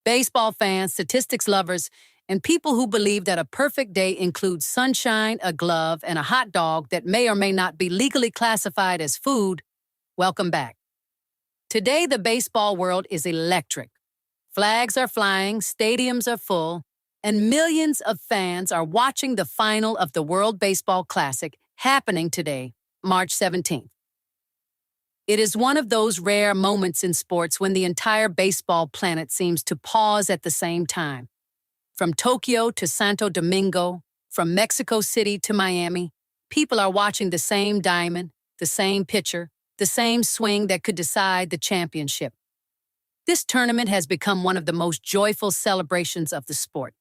Baseball fans, statistics lovers, and people who believe that a perfect day includes sunshine, a glove, and a hot dog that may or may not be legally classified as food, welcome back. Today, the baseball world is electric. Flags are flying, stadiums are full, and millions of fans are watching the final of the World Baseball Classic happening today, March 17th. It is one of those rare moments in sports when the entire baseball planet seems to pause at the same time. From Tokyo to Santo Domingo, from Mexico City to Miami, people are watching the same diamond, the same pitcher, the same swing that could decide the championship. This tournament has become one of the most joyful celebrations of the sport.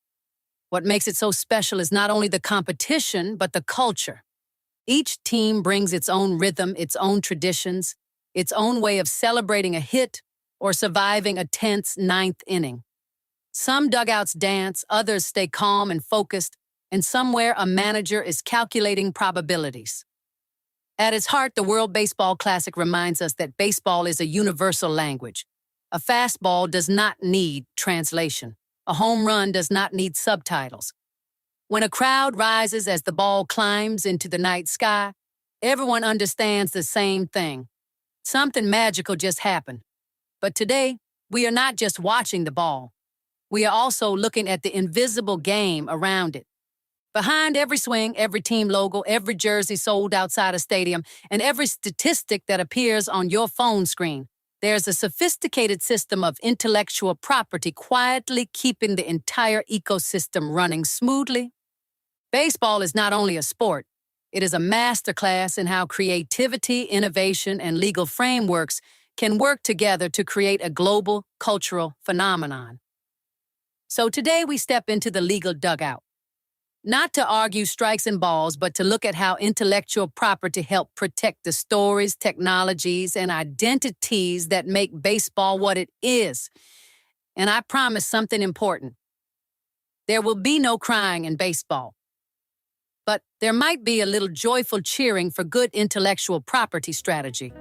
What makes it so special is not only the competition, but the culture. Each team brings its own rhythm, its own traditions, its own way of celebrating a hit or surviving a tense ninth inning. Some dugouts dance, others stay calm and focused, and somewhere a manager is calculating probabilities. At its heart, the World Baseball Classic reminds us that baseball is a universal language. A fastball does not need translation. A home run does not need subtitles. When a crowd rises as the ball climbs into the night sky, everyone understands the same thing. Something magical just happened. But today, we are not just watching the ball. We are also looking at the invisible game around it. Behind every swing, every team logo, every jersey sold outside a stadium, and every statistic that appears on your phone screen, there's a sophisticated system of intellectual property quietly keeping the entire ecosystem running smoothly. Baseball is not only a sport, it is a masterclass in how creativity, innovation, and legal frameworks can work together to create a global cultural phenomenon. So today we step into the legal dugout. Not to argue strikes and balls, but to look at how intellectual property helps protect the stories, technologies, and identities that make baseball what it is. And I promise something important. There will be no crying in baseball. But there might be a little joyful cheering for good intellectual property strategy.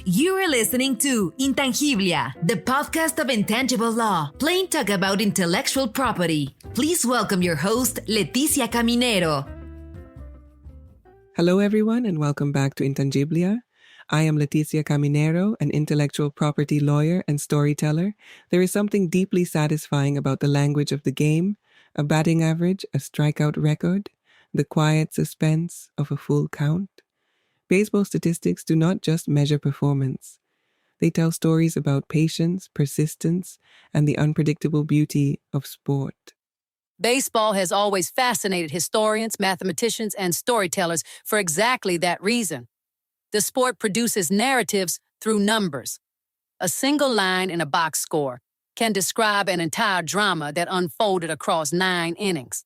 You are listening to Intangiblia, the podcast of intangible law, plain talk about intellectual property. Please welcome your host, Leticia Caminero. Hello, everyone, and welcome back to Intangiblia. I am Leticia Caminero, an intellectual property lawyer and storyteller. There is something deeply satisfying about the language of the game, a batting average, a strikeout record, the quiet suspense of a full count. Baseball statistics do not just measure performance. They tell stories about patience, persistence, and the unpredictable beauty of sport. Baseball has always fascinated historians, mathematicians, and storytellers for exactly that reason. The sport produces narratives through numbers. A single line in a box score can describe an entire drama that unfolded across 9 innings.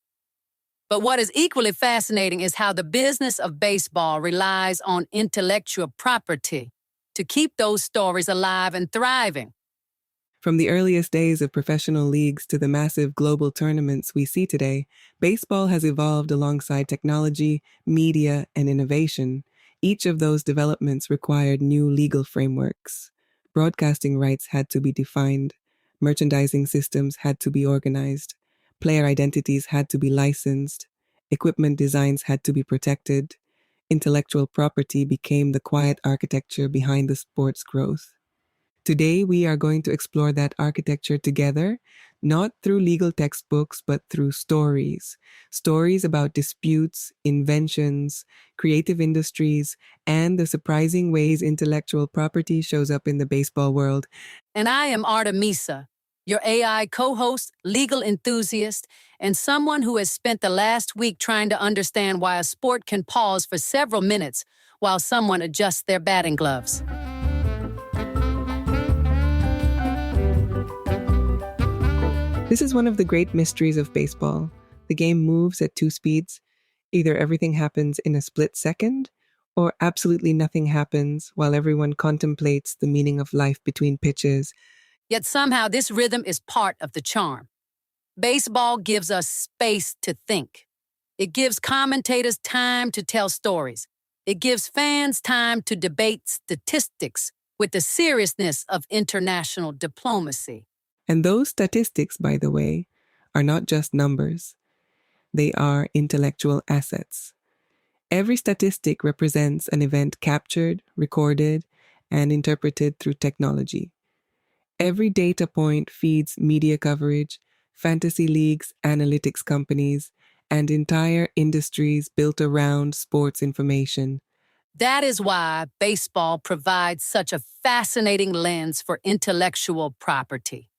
But what is equally fascinating is how the business of baseball relies on intellectual property to keep those stories alive and thriving. From the earliest days of professional leagues to the massive global tournaments we see today, baseball has evolved alongside technology, media, and innovation. Each of those developments required new legal frameworks. Broadcasting rights had to be defined. Merchandising systems had to be organized. Player identities had to be licensed. Equipment designs had to be protected. Intellectual property became the quiet architecture behind the sport's growth. Today, we are going to explore that architecture together, not through legal textbooks, but through stories. Stories about disputes, inventions, creative industries, and the surprising ways intellectual property shows up in the baseball world. And I am Artemisa, your AI co-host, legal enthusiast, and someone who has spent the last week trying to understand why a sport can pause for several minutes while someone adjusts their batting gloves. This is one of the great mysteries of baseball. The game moves at 2 speeds. Either everything happens in a split second, or absolutely nothing happens while everyone contemplates the meaning of life between pitches. Yet somehow this rhythm is part of the charm. Baseball gives us space to think. It gives commentators time to tell stories. It gives fans time to debate statistics with the seriousness of international diplomacy. And those statistics, by the way, are not just numbers. They are intellectual assets. Every statistic represents an event captured, recorded, and interpreted through technology. Every data point feeds media coverage, fantasy leagues, analytics companies, and entire industries built around sports information. That is why baseball provides such a fascinating lens for intellectual property.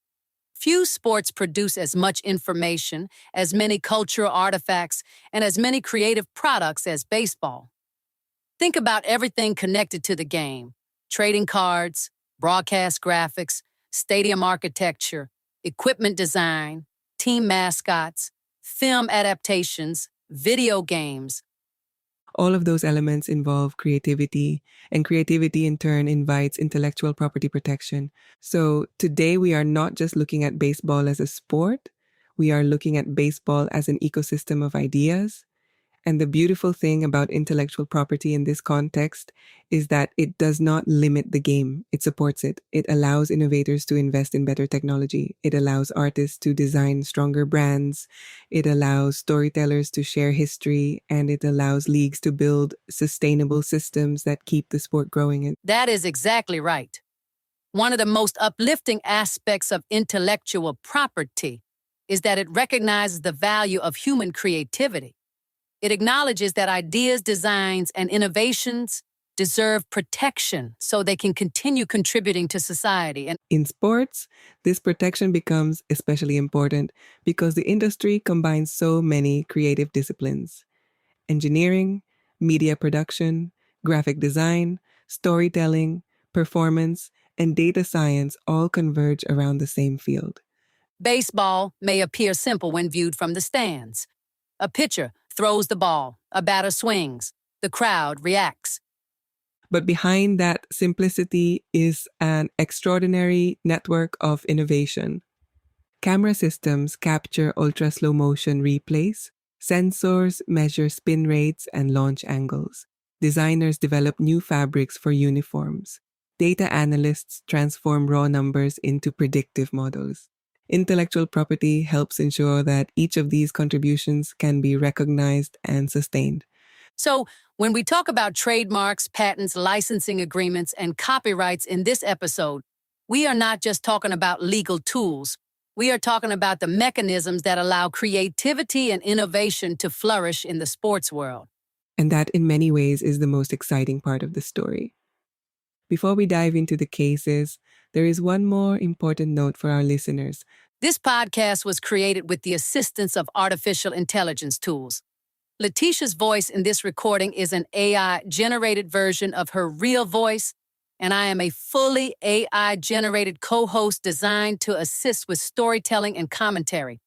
Few sports produce as much information, as many cultural artifacts, and as many creative products as baseball. Think about everything connected to the game: trading cards, broadcast graphics, stadium architecture, equipment design, team mascots, film adaptations, video games. All of those elements involve creativity, and creativity in turn invites intellectual property protection. So today we are not just looking at baseball as a sport, we are looking at baseball as an ecosystem of ideas. And the beautiful thing about intellectual property in this context is that it does not limit the game. It supports it. It allows innovators to invest in better technology. It allows artists to design stronger brands. It allows storytellers to share history. And it allows leagues to build sustainable systems that keep the sport growing. That is exactly right. One of the most uplifting aspects of intellectual property is that it recognizes the value of human creativity. It acknowledges that ideas, designs, and innovations deserve protection so they can continue contributing to society. And in sports, this protection becomes especially important because the industry combines so many creative disciplines: engineering, media production, graphic design, storytelling, performance, and data science all converge around the same field. baseball may appear simple when viewed from the stands. A pitcher throws the ball, a batter swings, the crowd reacts. But behind that simplicity is an extraordinary network of innovation. Camera systems capture ultra slow motion replays. Sensors measure spin rates and launch angles. Designers develop new fabrics for uniforms. Data analysts transform raw numbers into predictive models. Intellectual property helps ensure that each of these contributions can be recognized and sustained. So, when we talk about trademarks, patents, licensing agreements, and copyrights in this episode, we are not just talking about legal tools. We are talking about the mechanisms that allow creativity and innovation to flourish in the sports world. And that, in many ways, is the most exciting part of the story. Before we dive into the cases, there is one more important note for our listeners. This podcast was created with the assistance of artificial intelligence tools. Letitia's voice in this recording is an AI-generated version of her real voice, and I am a fully AI-generated co-host designed to assist with storytelling and commentary.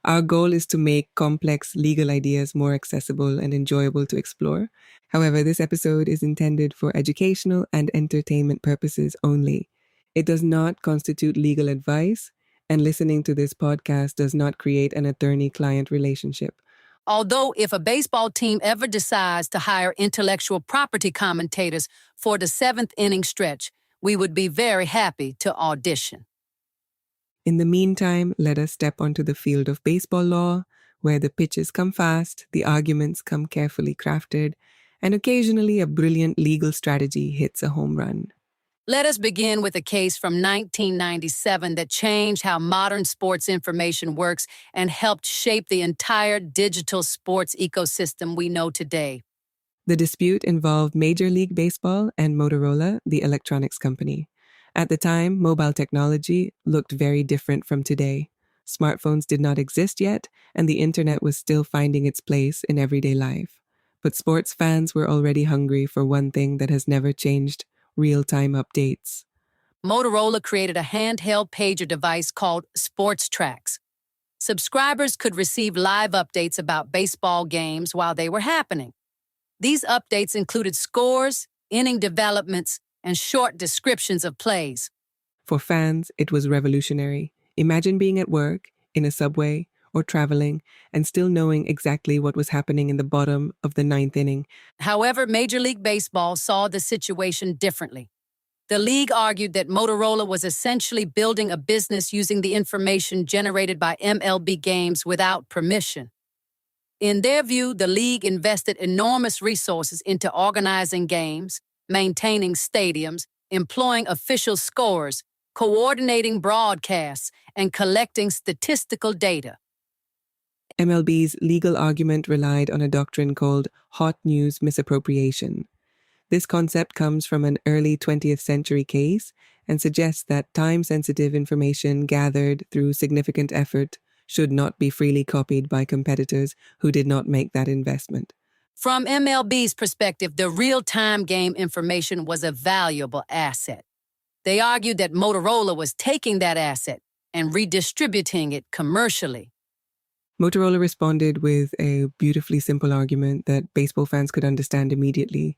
Our goal is to make complex legal ideas more accessible and enjoyable to explore. However, this episode is intended for educational and entertainment purposes only. It does not constitute legal advice, and listening to this podcast does not create an attorney-client relationship. Although if a baseball team ever decides to hire intellectual property commentators for the seventh inning stretch, we would be very happy to audition. In the meantime, let us step onto the field of baseball law, where the pitches come fast, the arguments come carefully crafted, and occasionally a brilliant legal strategy hits a home run. Let us begin with a case from 1997 that changed how modern sports information works and helped shape the entire digital sports ecosystem we know today. The dispute involved Major League Baseball and Motorola, the electronics company. At the time, mobile technology looked very different from today. Smartphones did not exist yet, and the internet was still finding its place in everyday life. But sports fans were already hungry for one thing that has never changed: real-time updates. Motorola created a handheld pager device called Sports Tracks. Subscribers could receive live updates about baseball games while they were happening. These updates included scores, inning developments, and short descriptions of plays. For fans, it was revolutionary. Imagine being at work, in a subway, or traveling, and still knowing exactly what was happening in the bottom of the ninth inning. However, Major League Baseball saw the situation differently. The league argued that Motorola was essentially building a business using the information generated by MLB games without permission. In their view, the league invested enormous resources into organizing games, maintaining stadiums, employing official scorers, coordinating broadcasts, and collecting statistical data. MLB's legal argument relied on a doctrine called hot news misappropriation. This concept comes from an early 20th century case and suggests that time-sensitive information gathered through significant effort should not be freely copied by competitors who did not make that investment. From MLB's perspective, the real-time game information was a valuable asset. They argued that Motorola was taking that asset and redistributing it commercially. Motorola responded with a beautifully simple argument that baseball fans could understand immediately.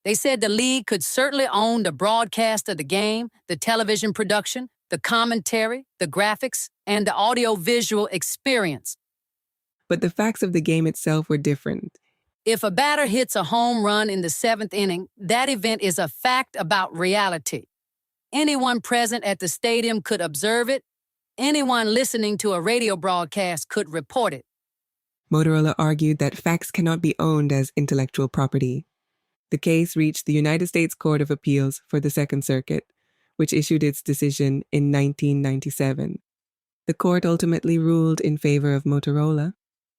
They said the league could certainly own the broadcast of the game, the television production, the commentary, the graphics, and the audio-visual experience. But the facts of the game itself were different. If a batter hits a home run in the 7th inning, that event is a fact about reality. Anyone present at the stadium could observe it. Anyone listening to a radio broadcast could report it. Motorola argued that facts cannot be owned as intellectual property. The case reached the United States Court of Appeals for the Second Circuit, which issued its decision in 1997. The court ultimately ruled in favor of Motorola.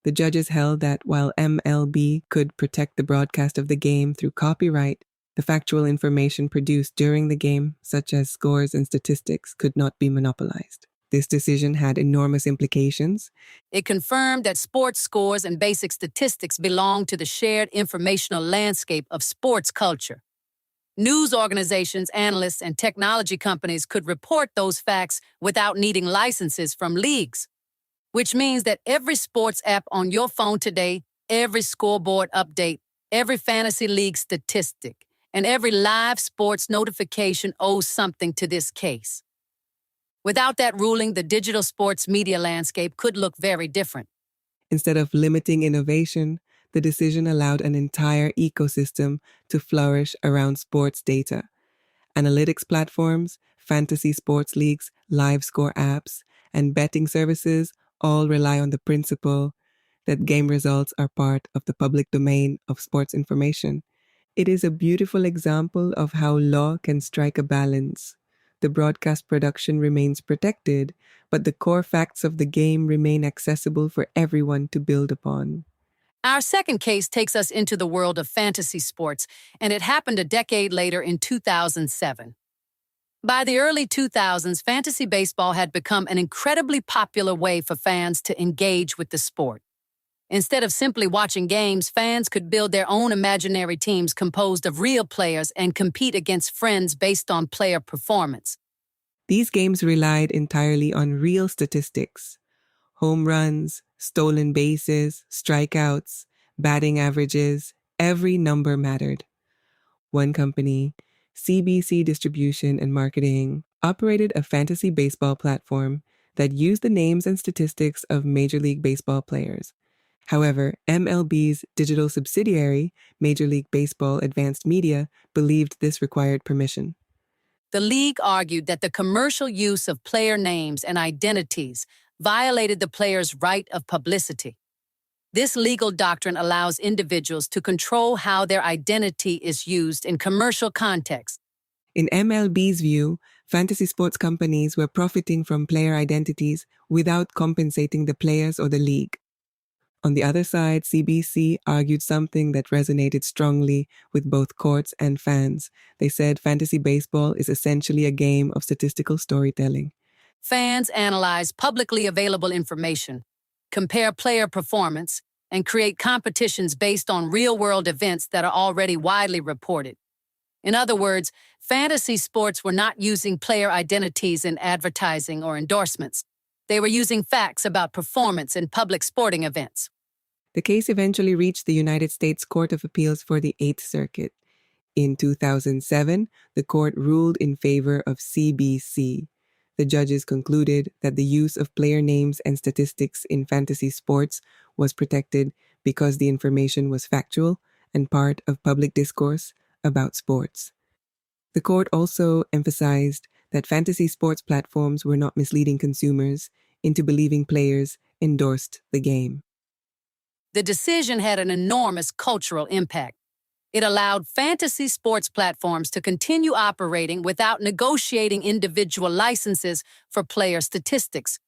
The judges held that while MLB could protect the broadcast of the game through copyright, the factual information produced during the game, such as scores and statistics, could not be monopolized. This decision had enormous implications. It confirmed that sports scores and basic statistics belong to the shared informational landscape of sports culture. News organizations, analysts, and technology companies could report those facts without needing licenses from leagues, which means that every sports app on your phone today, every scoreboard update, every fantasy league statistic, and every live sports notification owes something to this case. Without that ruling, the digital sports media landscape could look very different. Instead of limiting innovation, the decision allowed an entire ecosystem to flourish around sports data. Analytics platforms, fantasy sports leagues, live score apps, and betting services all rely on the principle that game results are part of the public domain of sports information. It is a beautiful example of how law can strike a balance. The broadcast production remains protected, but the core facts of the game remain accessible for everyone to build upon. Our second case takes us into the world of fantasy sports, and it happened a decade later in 2007. By the early 2000s, fantasy baseball had become an incredibly popular way for fans to engage with the sport. Instead of simply watching games, fans could build their own imaginary teams composed of real players and compete against friends based on player performance. These games relied entirely on real statistics. Home runs, stolen bases, strikeouts, batting averages, every number mattered. One company, CBC Distribution and Marketing, operated a fantasy baseball platform that used the names and statistics of Major League Baseball players. However, MLB's digital subsidiary, Major League Baseball Advanced Media, believed this required permission. The league argued that the commercial use of player names and identities violated the player's right of publicity. This legal doctrine allows individuals to control how their identity is used in commercial contexts. In MLB's view, fantasy sports companies were profiting from player identities without compensating the players or the league. On the other side, CBC argued something that resonated strongly with both courts and fans. They said fantasy baseball is essentially a game of statistical storytelling. Fans analyze publicly available information, compare player performance, and create competitions based on real-world events that are already widely reported. In other words, fantasy sports were not using player identities in advertising or endorsements. They were using facts about performance in public sporting events. The case eventually reached the United States Court of Appeals for the Eighth Circuit. In 2007, the court ruled in favor of CBC. The judges concluded that the use of player names and statistics in fantasy sports was protected because the information was factual and part of public discourse about sports. The court also emphasized that fantasy sports platforms were not misleading consumers into believing players endorsed the game. The decision had an enormous cultural impact. It allowed fantasy sports platforms to continue operating without negotiating individual licenses for player statistics.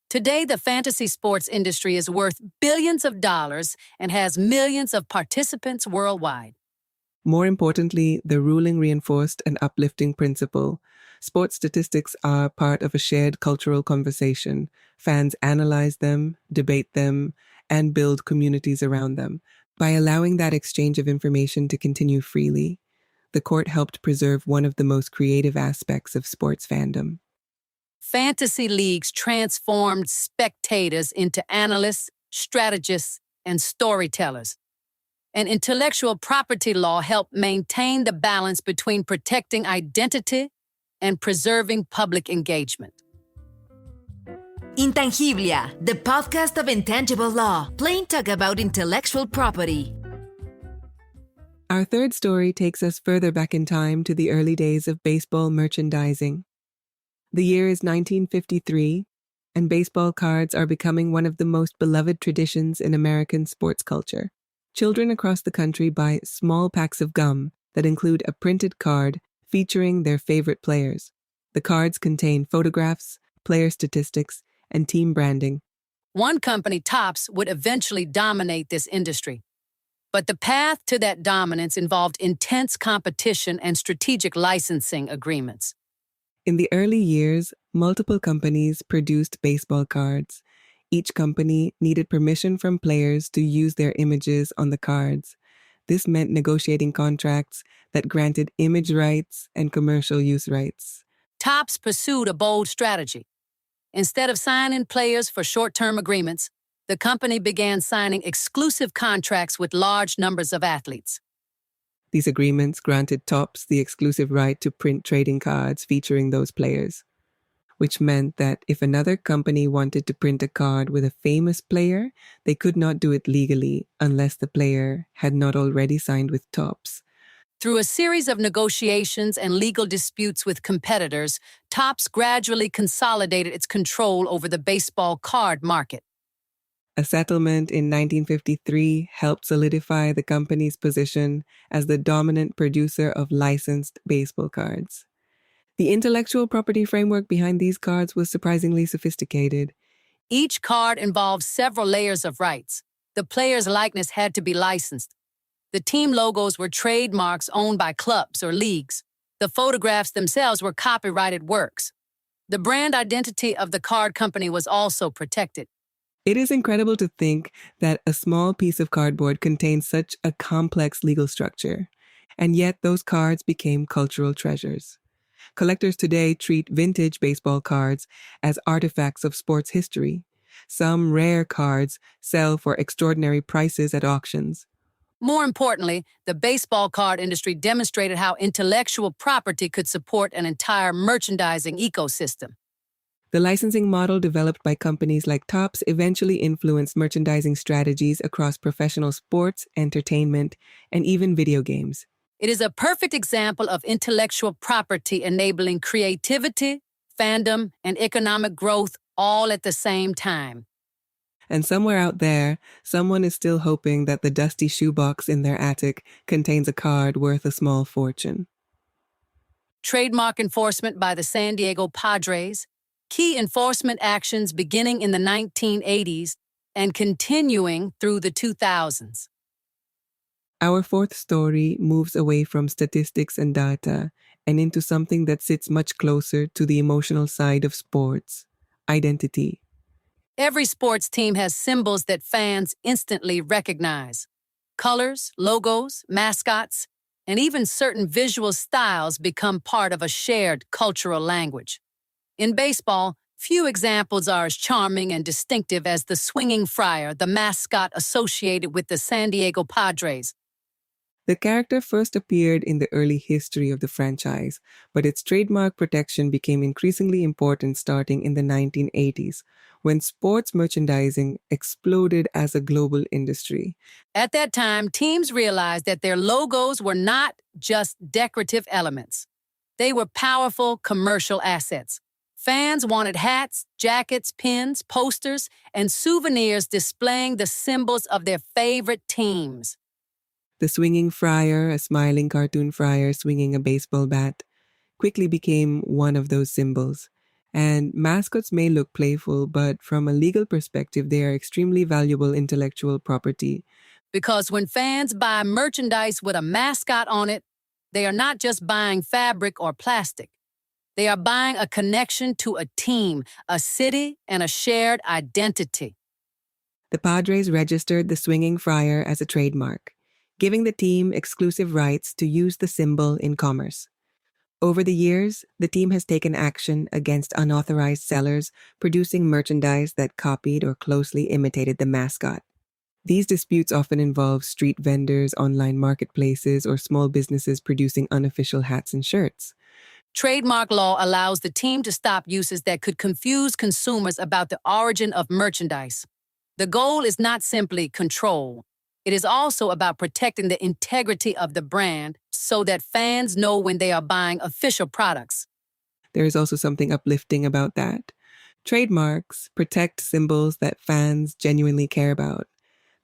Today, the fantasy sports industry is worth billions of dollars and has millions of participants worldwide. More importantly, the ruling reinforced an uplifting principle. Sports statistics are part of a shared cultural conversation. Fans analyze them, debate them, and build communities around them. By allowing that exchange of information to continue freely, the court helped preserve one of the most creative aspects of sports fandom. Fantasy leagues transformed spectators into analysts, strategists, and storytellers. And intellectual property law helped maintain the balance between protecting identity and preserving public engagement. Intangiblia, the podcast of intangible law, plain talk about intellectual property. Our third story takes us further back in time to the early days of baseball merchandising. The year is 1953, and baseball cards are becoming one of the most beloved traditions in American sports culture. Children across the country buy small packs of gum that include a printed card featuring their favorite players. The cards contain photographs, player statistics, and team branding. One company, Topps, would eventually dominate this industry. But the path to that dominance involved intense competition and strategic licensing agreements. In the early years, multiple companies produced baseball cards. Each company needed permission from players to use their images on the cards. This meant negotiating contracts that granted image rights and commercial use rights. Topps pursued a bold strategy. Instead of signing players for short-term agreements, the company began signing exclusive contracts with large numbers of athletes. These agreements granted Topps the exclusive right to print trading cards featuring those players, which meant that if another company wanted to print a card with a famous player, they could not do it legally unless the player had not already signed with Topps. Through a series of negotiations and legal disputes with competitors, Topps gradually consolidated its control over the baseball card market. A settlement in 1953 helped solidify the company's position as the dominant producer of licensed baseball cards. The intellectual property framework behind these cards was surprisingly sophisticated. Each card involved several layers of rights. The player's likeness had to be licensed. The team logos were trademarks owned by clubs or leagues. The photographs themselves were copyrighted works. The brand identity of the card company was also protected. It is incredible to think that a small piece of cardboard contains such a complex legal structure, and yet those cards became cultural treasures. Collectors today treat vintage baseball cards as artifacts of sports history. Some rare cards sell for extraordinary prices at auctions. More importantly, the baseball card industry demonstrated how intellectual property could support an entire merchandising ecosystem. The licensing model developed by companies like Topps eventually influenced merchandising strategies across professional sports, entertainment, and even video games. It is a perfect example of intellectual property enabling creativity, fandom, and economic growth all at the same time. And somewhere out there, someone is still hoping that the dusty shoebox in their attic contains a card worth a small fortune. Trademark enforcement by the San Diego Padres, key enforcement actions beginning in the 1980s and continuing through the 2000s. Our fourth story moves away from statistics and data and into something that sits much closer to the emotional side of sports: identity. Every sports team has symbols that fans instantly recognize. Colors, logos, mascots, and even certain visual styles become part of a shared cultural language. In baseball, few examples are as charming and distinctive as the swinging friar, the mascot associated with the San Diego Padres. The character first appeared in the early history of the franchise, but its trademark protection became increasingly important starting in the 1980s, when sports merchandising exploded as a global industry. At that time, teams realized that their logos were not just decorative elements. They were powerful commercial assets. Fans wanted hats, jackets, pins, posters, and souvenirs displaying the symbols of their favorite teams. The swinging friar, a smiling cartoon friar swinging a baseball bat, quickly became one of those symbols. And mascots may look playful, but from a legal perspective, they are extremely valuable intellectual property. Because when fans buy merchandise with a mascot on it, they are not just buying fabric or plastic. They are buying a connection to a team, a city, and a shared identity. The Padres registered the swinging friar as a trademark, giving the team exclusive rights to use the symbol in commerce. Over the years, the team has taken action against unauthorized sellers producing merchandise that copied or closely imitated the mascot. These disputes often involve street vendors, online marketplaces, or small businesses producing unofficial hats and shirts. Trademark law allows the team to stop uses that could confuse consumers about the origin of merchandise. The goal is not simply control. It is also about protecting the integrity of the brand so that fans know when they are buying official products. There is also something uplifting about that. Trademarks protect symbols that fans genuinely care about.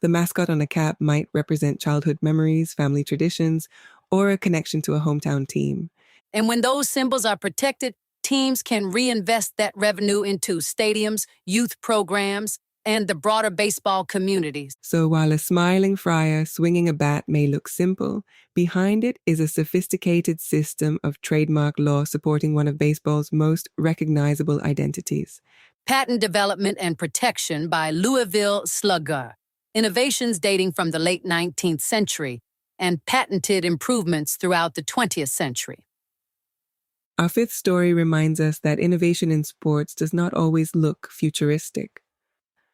The mascot on a cap might represent childhood memories, family traditions, or a connection to a hometown team. And when those symbols are protected, teams can reinvest that revenue into stadiums, youth programs, and the broader baseball communities. So while a smiling friar swinging a bat may look simple, behind it is a sophisticated system of trademark law supporting one of baseball's most recognizable identities. Patent development and protection by Louisville Slugger. Innovations dating from the late 19th century and patented improvements throughout the 20th century. Our fifth story reminds us that innovation in sports does not always look futuristic.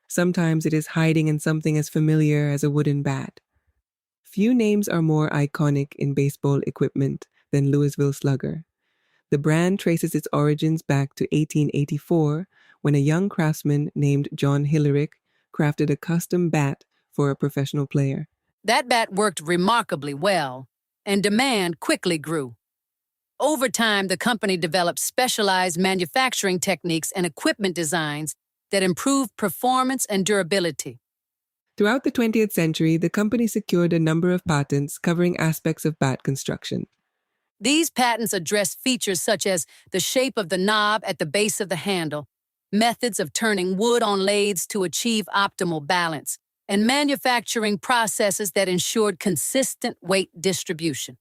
Sometimes it is hiding in something as familiar as a wooden bat. Few names are more iconic in baseball equipment than Louisville Slugger. The brand traces its origins back to 1884 when a young craftsman named John Hillerick crafted a custom bat for a professional player. That bat worked remarkably well, and demand quickly grew. Over time, the company developed specialized manufacturing techniques and equipment designs that improved performance and durability. Throughout the 20th century, the company secured a number of patents covering aspects of bat construction. These patents address features such as the shape of the knob at the base of the handle, methods of turning wood on lathes to achieve optimal balance, and manufacturing processes that ensured consistent weight distribution.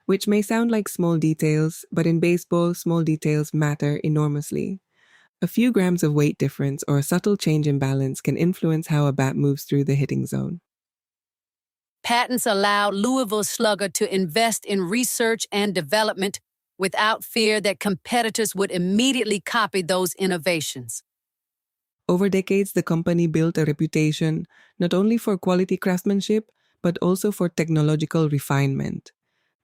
Which may sound like small details, but in baseball, small details matter enormously. A few grams of weight difference or a subtle change in balance can influence how a bat moves through the hitting zone. Patents allowed Louisville Slugger to invest in research and development without fear that competitors would immediately copy those innovations. Over decades, the company built a reputation not only for quality craftsmanship, but also for technological refinement.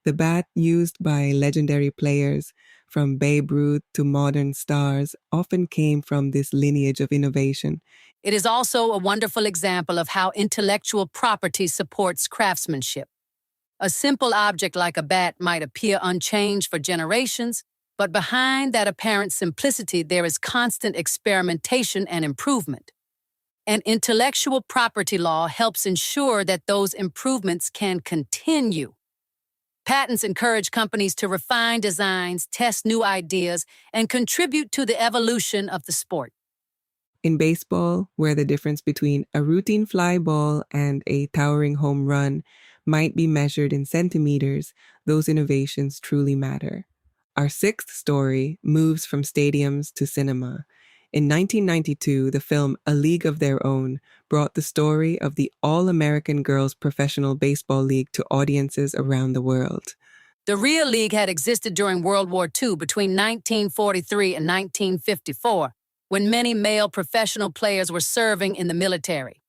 The bat used by legendary players, from Babe Ruth to modern stars, often came from this lineage of innovation. It is also a wonderful example of how intellectual property supports craftsmanship. A simple object like a bat might appear unchanged for generations, but behind that apparent simplicity there is constant experimentation and improvement. And intellectual property law helps ensure that those improvements can continue. Patents encourage companies to refine designs, test new ideas, and contribute to the evolution of the sport. In baseball, where the difference between a routine fly ball and a towering home run might be measured in centimeters, those innovations truly matter. Our sixth story moves from stadiums to cinema. In 1992, the film A League of Their Own brought the story of the All-American Girls Professional Baseball League to audiences around the world. The real league had existed during World War II between 1943 and 1954, when many male professional players were serving in the military.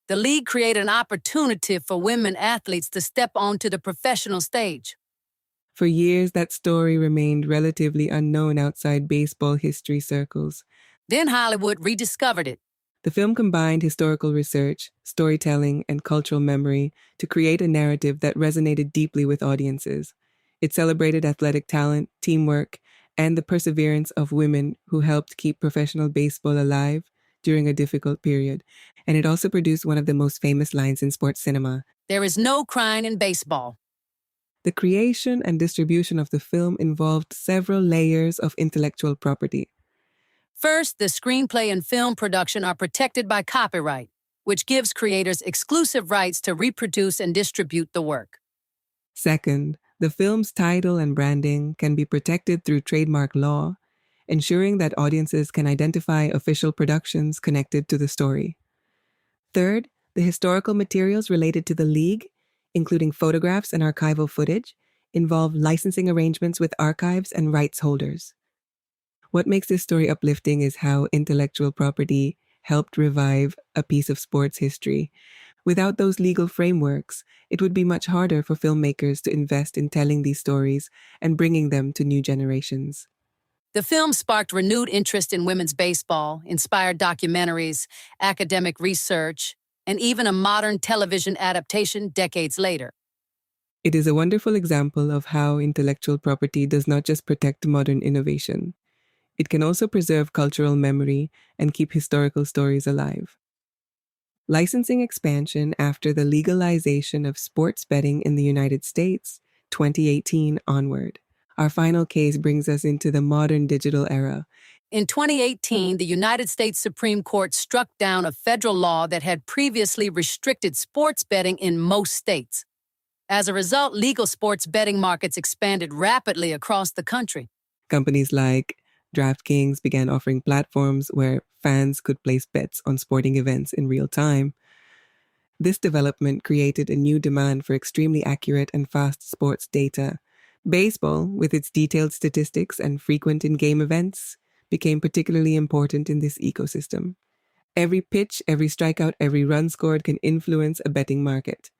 The league created an opportunity for women athletes to step onto the professional stage. For years, that story remained relatively unknown outside baseball history circles. Then Hollywood rediscovered it. The film combined historical research, storytelling, and cultural memory to create a narrative that resonated deeply with audiences. It celebrated athletic talent, teamwork, and the perseverance of women who helped keep professional baseball alive during a difficult period. And it also produced one of the most famous lines in sports cinema. There is no crying in baseball. The creation and distribution of the film involved several layers of intellectual property. First, the screenplay and film production are protected by copyright, which gives creators exclusive rights to reproduce and distribute the work. Second, the film's title and branding can be protected through trademark law, ensuring that audiences can identify official productions connected to the story. Third, the historical materials related to the league, including photographs and archival footage, involve licensing arrangements with archives and rights holders. What makes this story uplifting is how intellectual property helped revive a piece of sports history. Without those legal frameworks, it would be much harder for filmmakers to invest in telling these stories and bringing them to new generations. The film sparked renewed interest in women's baseball, inspired documentaries, academic research, and even a modern television adaptation decades later. It is a wonderful example of how intellectual property does not just protect modern innovation. It can also preserve cultural memory and keep historical stories alive. Licensing expansion after the legalization of sports betting in the United States, 2018 onward. Our final case brings us into the modern digital era. In 2018, the United States Supreme Court struck down a federal law that had previously restricted sports betting in most states. As a result, legal sports betting markets expanded rapidly across the country. Companies like DraftKings began offering platforms where fans could place bets on sporting events in real time. This development created a new demand for extremely accurate and fast sports data. Baseball, with its detailed statistics and frequent in-game events, became particularly important in this ecosystem. Every pitch, every strikeout, every run scored can influence a betting market,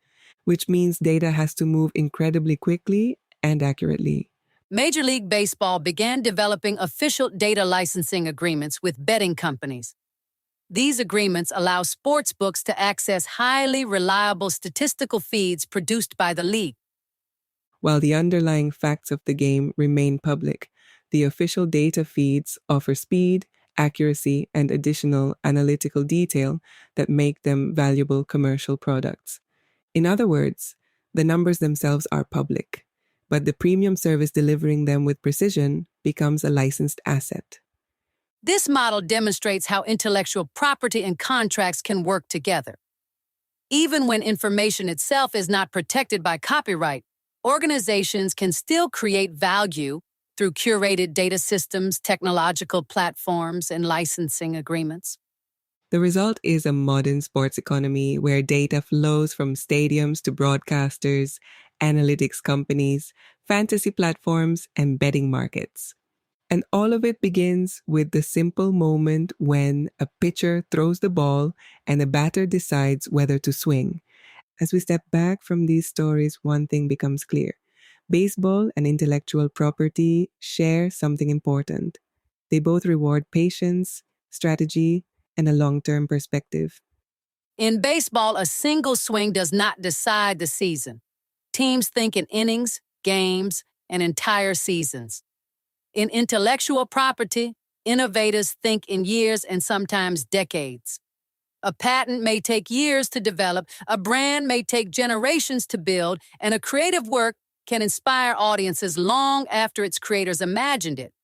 which means data has to move incredibly quickly and accurately. Major League Baseball began developing official data licensing agreements with betting companies. These agreements allow sportsbooks to access highly reliable statistical feeds produced by the league. While the underlying facts of the game remain public, the official data feeds offer speed, accuracy, and additional analytical detail that make them valuable commercial products. In other words, the numbers themselves are public, but the premium service delivering them with precision becomes a licensed asset. This model demonstrates how intellectual property and contracts can work together. Even when information itself is not protected by copyright, organizations can still create value through curated data systems, technological platforms, and licensing agreements. The result is a modern sports economy where data flows from stadiums to broadcasters, analytics companies, fantasy platforms, and betting markets. And all of it begins with the simple moment when a pitcher throws the ball and a batter decides whether to swing. As we step back from these stories, one thing becomes clear. Baseball and intellectual property share something important. They both reward patience, strategy, and a long-term perspective. In baseball, a single swing does not decide the season. Teams think in innings, games, and entire seasons. In intellectual property, innovators think in years and sometimes decades. A patent may take years to develop, a brand may take generations to build, and a creative work can inspire audiences long after its creators imagined it.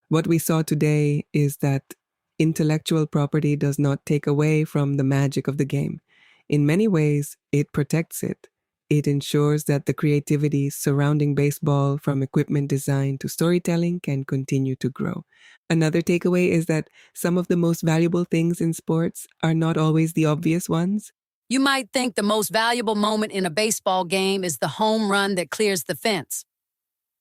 What we saw today is that intellectual property does not take away from the magic of the game. In many ways, it protects it. It ensures that the creativity surrounding baseball, from equipment design to storytelling, can continue to grow. Another takeaway is that some of the most valuable things in sports are not always the obvious ones. You might think the most valuable moment in a baseball game is the home run that clears the fence.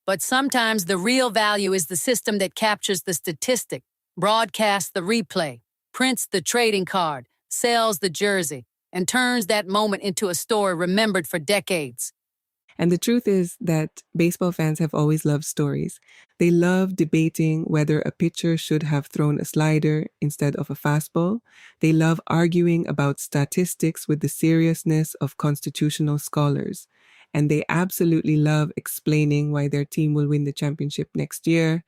But sometimes the real value is the system that captures the statistic, broadcasts the replay, prints the trading card, sells the jersey, and turns that moment into a story remembered for decades. And the truth is that baseball fans have always loved stories. They love debating whether a pitcher should have thrown a slider instead of a fastball. They love arguing about statistics with the seriousness of constitutional scholars. and they absolutely love explaining why their team will win the championship next year,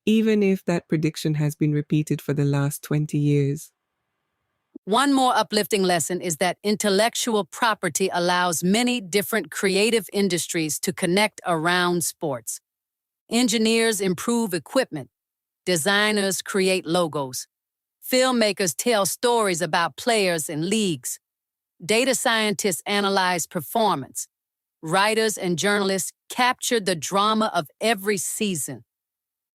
even if that prediction has been repeated for the last 20 years. One more uplifting lesson is that intellectual property allows many different creative industries to connect around sports. Engineers improve equipment. Designers create logos. Filmmakers tell stories about players and leagues. Data scientists analyze performance. Writers and journalists capture the drama of every season.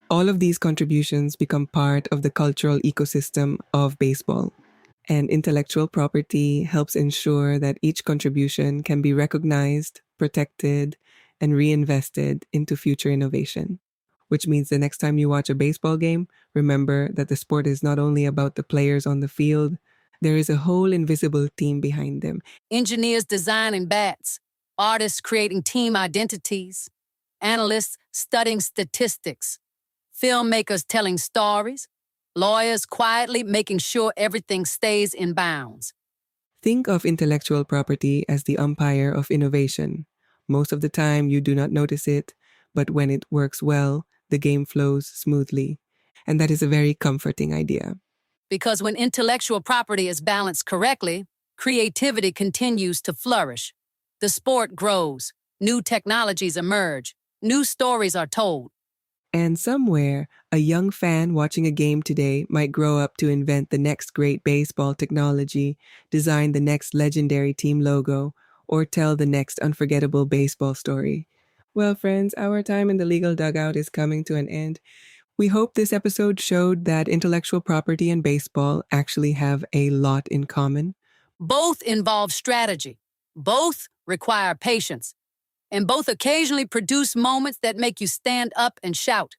All of these contributions become part of the cultural ecosystem of baseball. And intellectual property helps ensure that each contribution can be recognized, protected, and reinvested into future innovation. Which means the next time you watch a baseball game, remember that the sport is not only about the players on the field, there is a whole invisible team behind them. Engineers designing bats, artists creating team identities, analysts studying statistics, filmmakers telling stories, lawyers quietly making sure everything stays in bounds. Think of intellectual property as the umpire of innovation. Most of the time, you do not notice it, but when it works well, the game flows smoothly. And that is a very comforting idea. Because when intellectual property is balanced correctly, creativity continues to flourish. The sport grows, new technologies emerge, new stories are told. And somewhere, a young fan watching a game today might grow up to invent the next great baseball technology, design the next legendary team logo, or tell the next unforgettable baseball story. Well, friends, our time in the legal dugout is coming to an end. We hope this episode showed that intellectual property and baseball actually have a lot in common. Both involve strategy. Both require patience. And both occasionally produce moments that make you stand up and shout.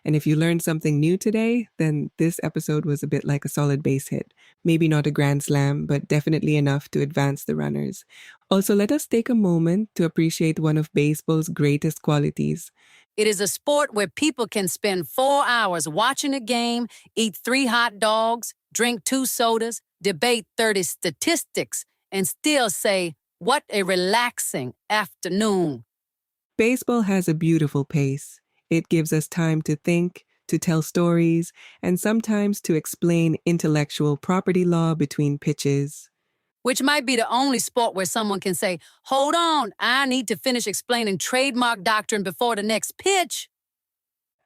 And if you learned something new today, then this episode was a bit like a solid base hit. Maybe not a grand slam, but definitely enough to advance the runners. Also, let us take a moment to appreciate one of baseball's greatest qualities. It is a sport where people can spend 4 hours watching a game, eat 3 hot dogs, drink 2 sodas, debate 30 statistics, and still say, "What a relaxing afternoon." Baseball has a beautiful pace. It gives us time to think, to tell stories, and sometimes to explain intellectual property law between pitches. Which might be the only sport where someone can say, "Hold on, I need to finish explaining trademark doctrine before the next pitch."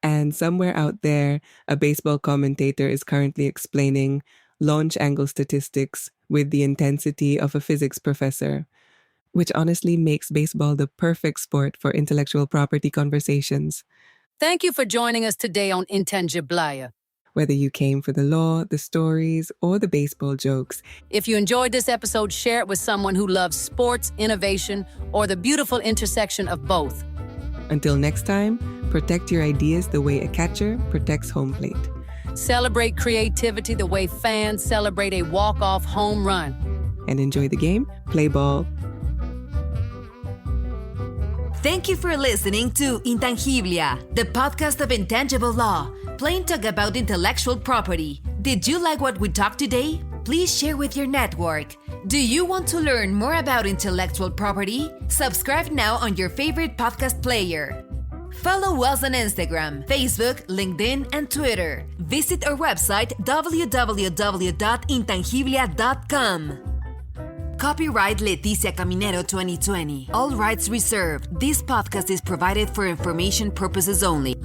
And somewhere out there, a baseball commentator is currently explaining launch angle statistics with the intensity of a physics professor, which honestly makes baseball the perfect sport for intellectual property conversations. Thank you for joining us today on Intangiblaya. Whether you came for the law, the stories, or the baseball jokes. If you enjoyed this episode, share it with someone who loves sports, innovation, or the beautiful intersection of both. Until next time, protect your ideas the way a catcher protects home plate. Celebrate creativity the way fans celebrate a walk-off home run. And enjoy the game, play ball. Thank you for listening to Intangiblia, the podcast of intangible law, plain talk about intellectual property. Did you like what we talked today? Please share with your network. Do you want to learn more about intellectual property? Subscribe now on your favorite podcast player. Follow us on Instagram, Facebook, LinkedIn, and Twitter. Visit our website www.intangiblia.com. Copyright Leticia Caminero 2020. All rights reserved. This podcast is provided for information purposes only.